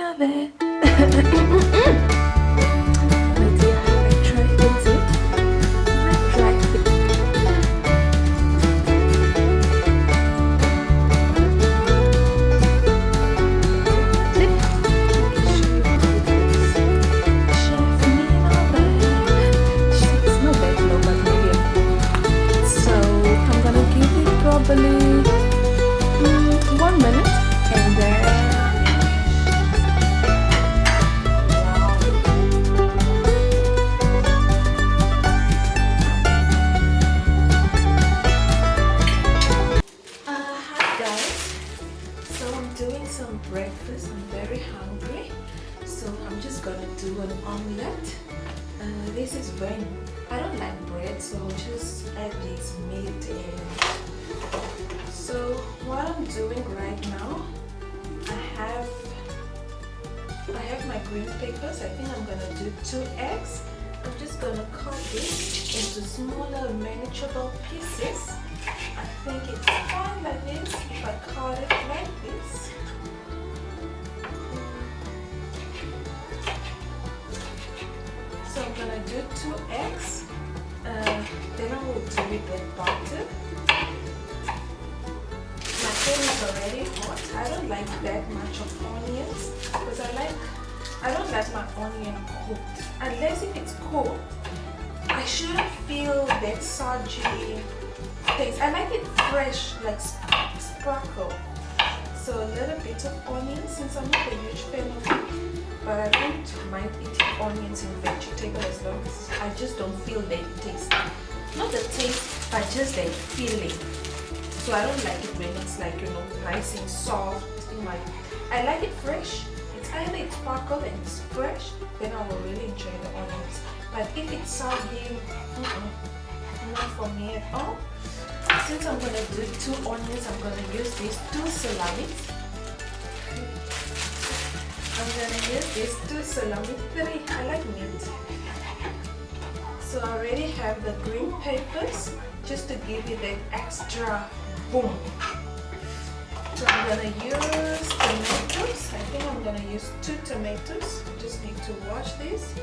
oven. My dear, I tried it. I tried it. Probably 1 minute and then hi guys, so I'm doing some breakfast. I'm very hungry, so I'm just gonna do an omelette. This is when I don't like bread, so I'll just add this meat in. So what I'm doing right now, I have my green peppers. I think I'm gonna do 2 eggs. I'm just gonna cut this into smaller manageable pieces. I think it's fine like this if I cut it like this. So I'm gonna do 2 eggs. Then I will do it with butter. My pan is already hot. I don't like that much of onions because I don't like my onion cooked. Unless if it's cooked, I shouldn't feel that soggy taste. I like it fresh, like sparkle. So a little bit of onion, since I'm not a huge fan of it, but I don't mind eating onions in vegetable as long as I just don't feel that taste. Not the taste, but just that feeling. So I don't like it when it's like, you know, nice and soft. I like it fresh. It's either it's sparkle and it's fresh, then I will really enjoy the onions. But if it's soggy, not for me at all. Since I'm gonna do 2 onions, I'm gonna use these 2 salamis. I'm gonna use these 2 salami, 3. I like meat. So I already have the green peppers just to give it that extra boom. So I'm gonna use tomatoes. I think I'm gonna use 2 tomatoes. Just need to wash this.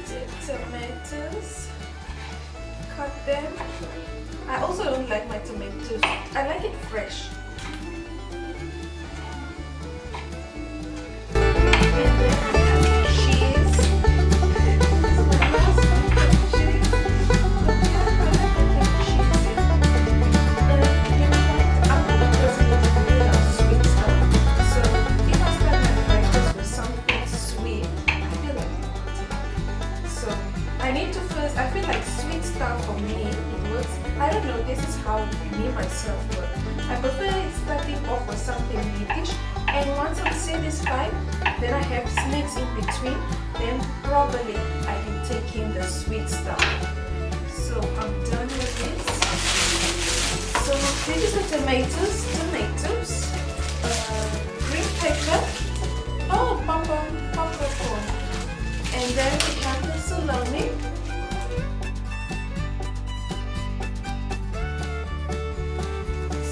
2 tomatoes. Cut them. I also don't like my tomatoes. I like it fresh. For me, it works. I don't know, this is how me myself work. I prefer it starting off with something meatish, and once I'm satisfied, then I have snacks in between, then probably I can take in the sweet stuff. So I'm done with this. So this is the tomatoes, green pepper, popcorn, and then we have the salami.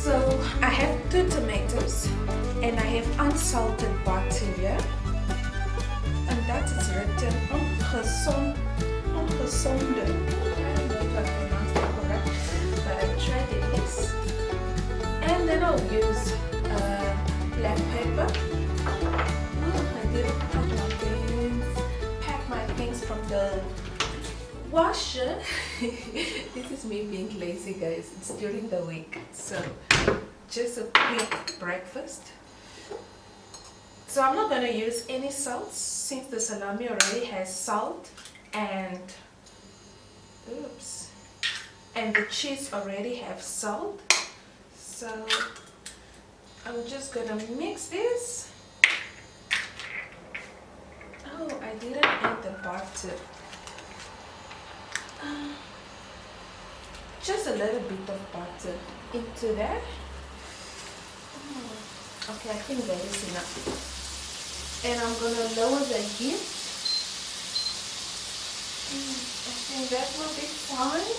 So I have 2 tomatoes and I have unsalted butter here, and that is written ongezonde. I don't know if I pronounced it correct, but I tried it this. And then I'll use black pepper. I didn't pack my things from the washer. This is me being lazy, guys. It's during the week, so just a quick breakfast. So I'm not going to use any salt since the salami already has salt and the cheese already have salt. So I'm just going to mix this. Oh, I didn't add the butter. Just a little bit of butter into that. Okay, I think that is enough. And I'm gonna lower the heat. I think that will be fine.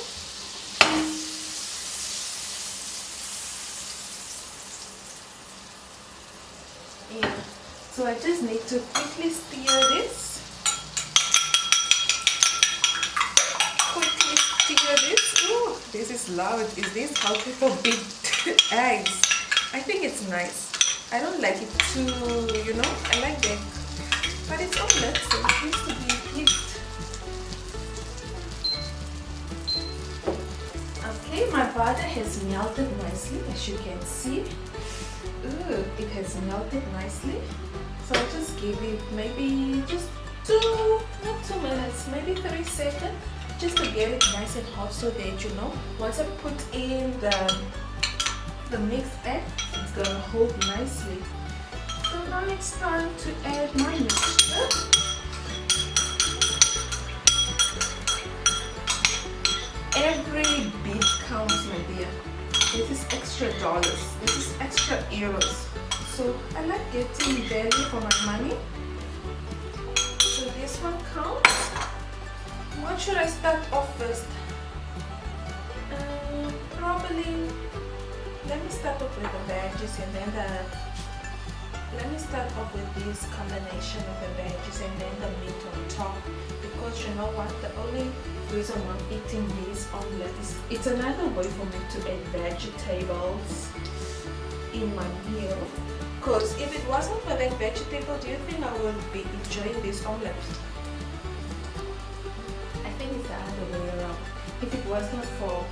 So I just need to quickly stir this. Quickly stir this. Oh, this is loud. Is this how people beat eggs? I think it's nice. I don't like it too, you know, I like that. But it's omelette, so it needs to be heated. Okay, my butter has melted nicely, as you can see. Ooh, it has melted nicely. So I'll just give it maybe just not 2 minutes, maybe 3 seconds, just to get it nice and hot, so that, you know, once I put in the mixed egg, it's gonna hold nicely. So now it's time to add my mixture. Every bit counts, my dear. This is extra dollars. This is extra euros. So I like getting value for my money. So this one counts. What should I start off first? Probably, let me start off with the veggies and then let me start off with this combination of the veggies and then the meat on top, because you know what, the only reason I'm eating this omelette is it's another way for me to add vegetables in my meal. Because if it wasn't for that vegetable, do you think I would be enjoying this omelette? I think it's the other way around. If it wasn't for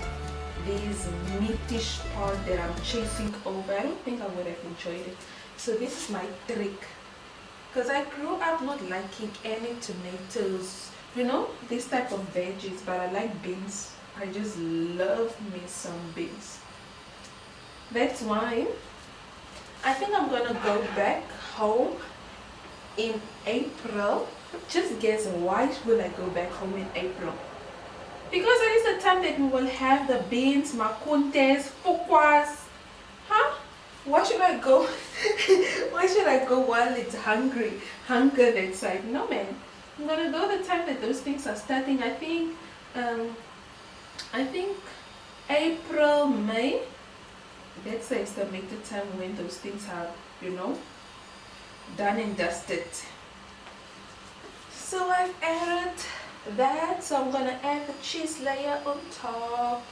this meatish part that I'm chasing over, I don't think I would have enjoyed it. So this is my trick, because I grew up not liking any tomatoes, you know, this type of veggies, but I like beans. I just love me some beans. That's why I think I'm gonna go back home in April. Just guess, why will I go back home in April? Because it is the time that we will have the beans, makuntes, fukwas. Huh? Why should I go? Why should I go while it's hunger that side? No, man. I'm gonna go the time that those things are starting. I think April, May. That's the estimated time when those things are, you know, done and dusted. So I've added that. So I'm gonna add the cheese layer on top.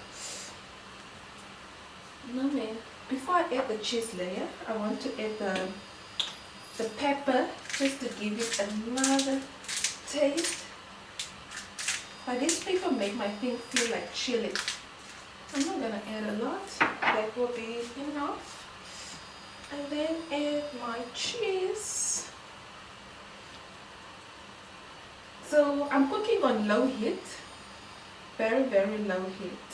No, man. Before I add the cheese layer, I want to add the pepper, just to give it another taste. But this pepper make my thing feel like chili. I'm not gonna add a lot. That will be enough. And then add my cheese. So I'm cooking on low heat, very, very low heat.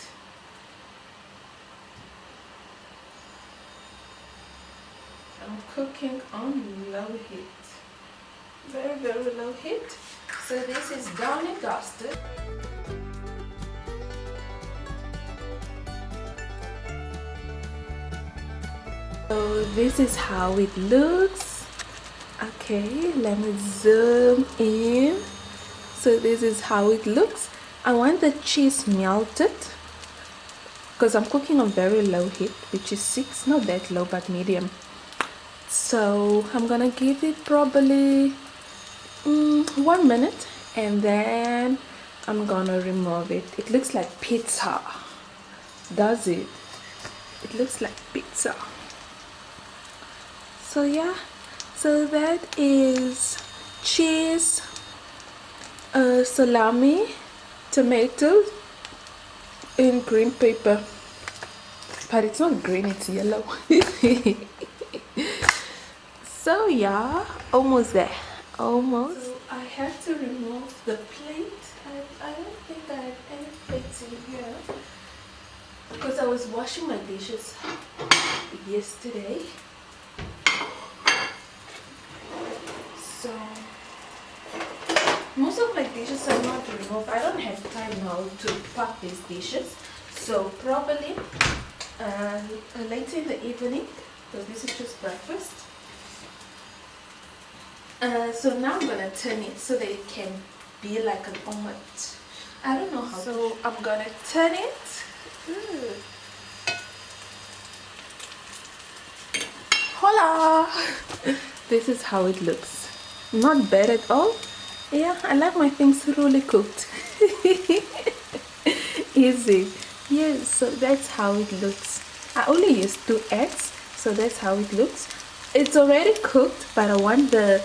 I'm cooking on low heat, very, very low heat. So this is done and dusted. So this is how it looks. Okay, let me zoom in. So this is how it looks. I want the cheese melted, because I'm cooking on very low heat, which is 6, not that low but medium. So I'm gonna give it probably 1 minute, and then I'm gonna remove it. It looks like pizza, does it? It looks like pizza. So yeah, so that is cheese, salami, tomatoes, and green pepper. But it's not green, it's yellow. So yeah, almost there, almost. So I have to remove the plate. I don't think I have any plates in here, because I was washing my dishes yesterday. So most of my dishes are not removed. I don't have time now to pack these dishes. So probably later in the evening, because this is just breakfast. So now I'm gonna turn it so that it can be like an omelette. I don't know how. So I'm gonna turn it. Hola! This is how it looks. Not bad at all. Yeah, I like my things really cooked. Easy. Yes, so that's how it looks. I only used 2 eggs, so that's how it looks. It's already cooked, but I want the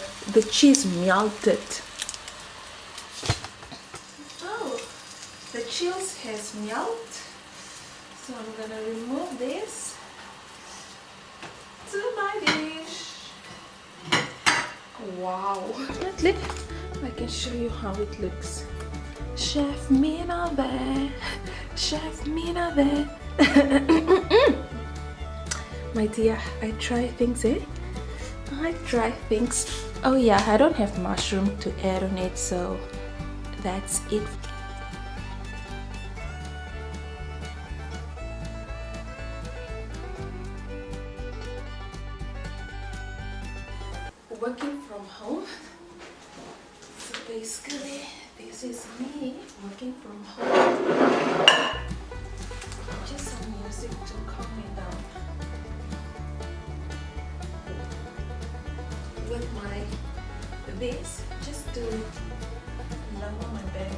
cheese melted. Oh, the cheese has melted. So I'm gonna remove this to my dish. Wow. Definitely, I can show you how it looks. Chef Mina there. Chef Mina there. My dear, I try things, eh? I try things. Oh yeah, I don't have mushroom to add on it, so that's it. Working from home. So basically, this is me working from home. Just some music to calm me down. With my this, just to lower my back.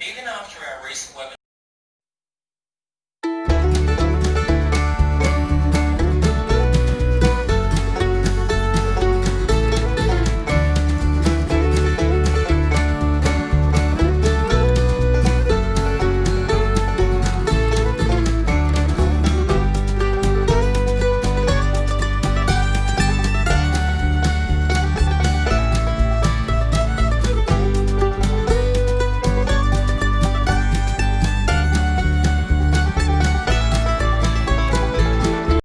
Even after our recent webinar.